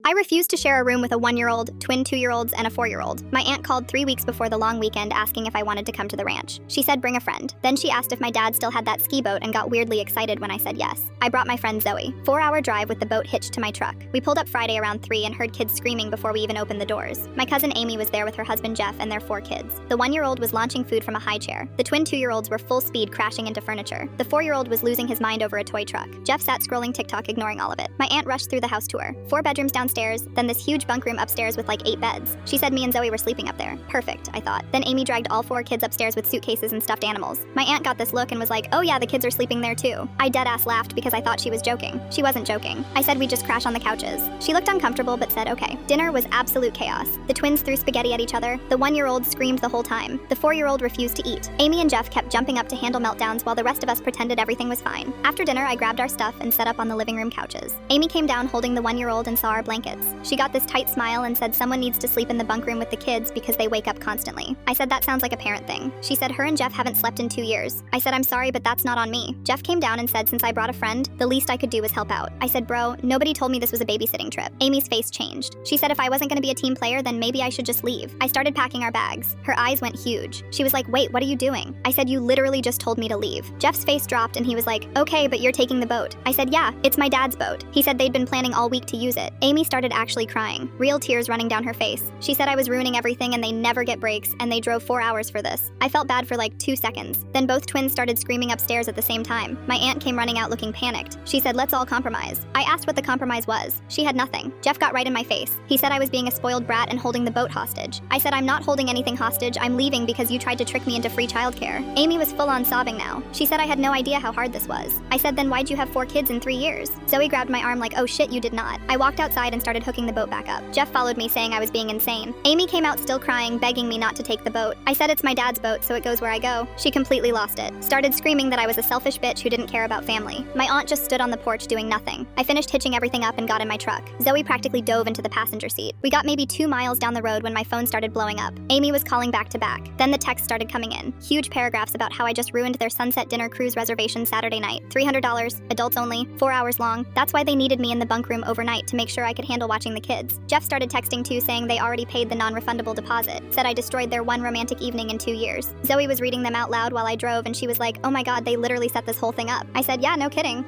I refused to share a room with a 1-year-old, twin 2-year-olds, and a 4-year-old. My aunt called 3 weeks before the long weekend asking if I wanted to come to the ranch. She said bring a friend. Then she asked if my dad still had that ski boat and got weirdly excited when I said yes. I brought my friend Zoe. 4-hour drive with the boat hitched to my truck. We pulled up Friday around 3 and heard kids screaming before we even opened the doors. My cousin Amy was there with her husband Jeff and their 4 kids. The 1-year-old was launching food from a high chair. The twin 2-year-olds were full speed crashing into furniture. The 4-year-old was losing his mind over a toy truck. Jeff sat scrolling TikTok, ignoring all of it. My aunt rushed through the house tour. 4 bedrooms downstairs, then this huge bunk room upstairs with like 8 beds. She said me and Zoe were sleeping up there. Perfect, I thought. Then Amy dragged all 4 kids upstairs with suitcases and stuffed animals. My aunt got this look and was like, oh yeah, the kids are sleeping there too. I deadass laughed because I thought she was joking. She wasn't joking. I said we'd just crash on the couches. She looked uncomfortable but said okay. Dinner was absolute chaos. The twins threw spaghetti at each other. The 1-year-old screamed the whole time. The 4-year-old refused to eat. Amy and Jeff kept jumping up to handle meltdowns while the rest of us pretended everything was fine. After dinner, I grabbed our stuff and set up on the living room couches. Amy came down holding the 1-year-old and saw our blankets. She got this tight smile and said someone needs to sleep in the bunk room with the kids because they wake up constantly. I said that sounds like a parent thing. She said her and Jeff haven't slept in 2 years. I said I'm sorry, but that's not on me. Jeff came down and said since I brought a friend, the least I could do was help out. I said bro, nobody told me this was a babysitting trip. Amy's face changed. She said if I wasn't gonna be a team player, then maybe I should just leave. I started packing our bags. Her eyes went huge. She was like, wait, what are you doing? I said you literally just told me to leave. Jeff's face dropped and he was like, okay, but you're taking the boat. I said yeah, it's my dad's boat. He said they'd been planning all week to use it. Amy started actually crying, real tears running down her face. She said I was ruining everything and they never get breaks and they drove 4 hours for this. I felt bad for like 2 seconds. Then both twins started screaming upstairs at the same time. My aunt came running out looking panicked. She said let's all compromise. I asked what the compromise was. She had nothing. Jeff got right in my face. He said I was being a spoiled brat and holding the boat hostage. I said I'm not holding anything hostage. I'm leaving because you tried to trick me into free childcare. Amy was full on sobbing now. She said I had no idea how hard this was. I said then why'd you have 4 kids in 3 years? Zoe grabbed my arm like oh shit you did not. I walked outside and started hooking the boat back up. Jeff followed me saying I was being insane. Amy came out still crying, begging me not to take the boat. I said it's my dad's boat so it goes where I go. She completely lost it. Started screaming that I was a selfish bitch who didn't care about family. My aunt just stood on the porch doing nothing. I finished hitching everything up and got in my truck. Zoe practically dove into the passenger seat. We got maybe 2 miles down the road when my phone started blowing up. Amy was calling back to back. Then the texts started coming in. Huge paragraphs about how I just ruined their sunset dinner cruise reservation Saturday night. $300, adults only, 4 hours long. That's why they needed me in the bunk room overnight to make sure I could handle watching the kids. Jeff started texting too saying they already paid the non-refundable deposit. Said I destroyed their 1 romantic evening in 2 years. Zoe was reading them out loud while I drove and she was like, oh my god, they literally set this whole thing up. I said, yeah, no kidding.